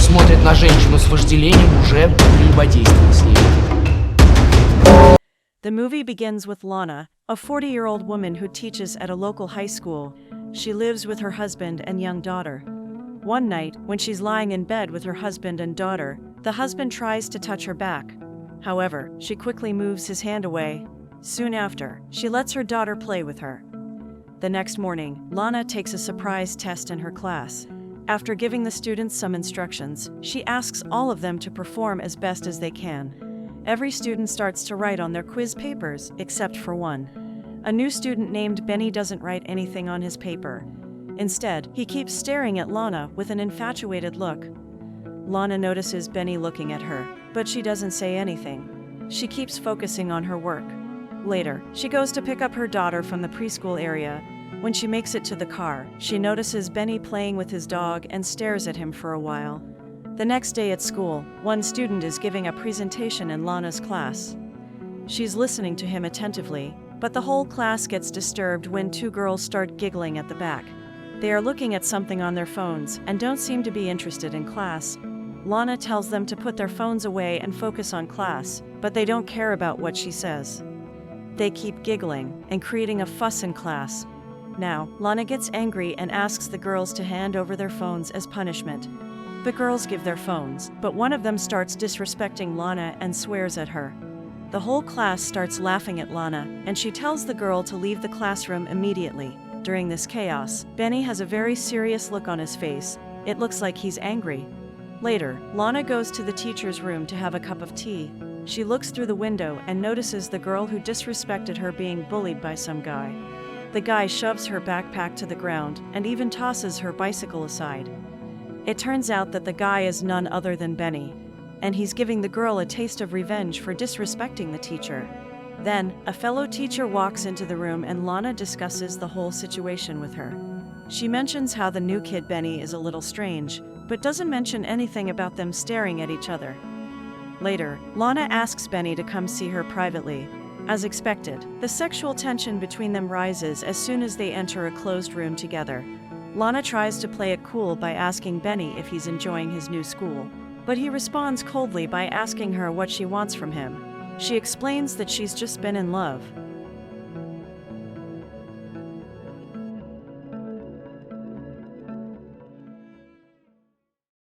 смотрит на женщину с вожделением, уже взаимодействует с ней. The movie begins with Lana, a 40-year-old woman who teaches at a local high school. She lives with her husband and young daughter. One night, when she's lying in bed with her husband and daughter, the husband tries to touch her back. However, she quickly moves his hand away. Soon after, she lets her daughter play with her. The next morning, Lana takes a surprise test in her class. After giving the students some instructions, she asks all of them to perform as best as they can. Every student starts to write on their quiz papers, except for one. A new student named Benny doesn't write anything on his paper. Instead, he keeps staring at Lana with an infatuated look. Lana notices Benny looking at her, but she doesn't say anything. She keeps focusing on her work. Later, she goes to pick up her daughter from the preschool area. When she makes it to the car, she notices Benny playing with his dog and stares at him for a while. The next day at school, one student is giving a presentation in Lana's class. She's listening to him attentively, but the whole class gets disturbed when two girls start giggling at the back. They are looking at something on their phones and don't seem to be interested in class. Lana tells them to put their phones away and focus on class, but they don't care about what she says. They keep giggling and creating a fuss in class. Now, Lana gets angry and asks the girls to hand over their phones as punishment. The girls give their phones, but one of them starts disrespecting Lana and swears at her. The whole class starts laughing at Lana, and she tells the girl to leave the classroom immediately. During this chaos, Benny has a very serious look on his face. It looks like he's angry. Later, Lana goes to the teacher's room to have a cup of tea. She looks through the window and notices the girl who disrespected her being bullied by some guy. The guy shoves her backpack to the ground and even tosses her bicycle aside. It turns out that the guy is none other than Benny, and he's giving the girl a taste of revenge for disrespecting the teacher. Then, a fellow teacher walks into the room and Lana discusses the whole situation with her. She mentions how the new kid Benny is a little strange, but doesn't mention anything about them staring at each other. Later, Lana asks Benny to come see her privately. As expected, the sexual tension between them rises as soon as they enter a closed room together. Lana tries to play it cool by asking Benny if he's enjoying his new school, but he responds coldly by asking her what she wants from him. She explains that she's just been in love,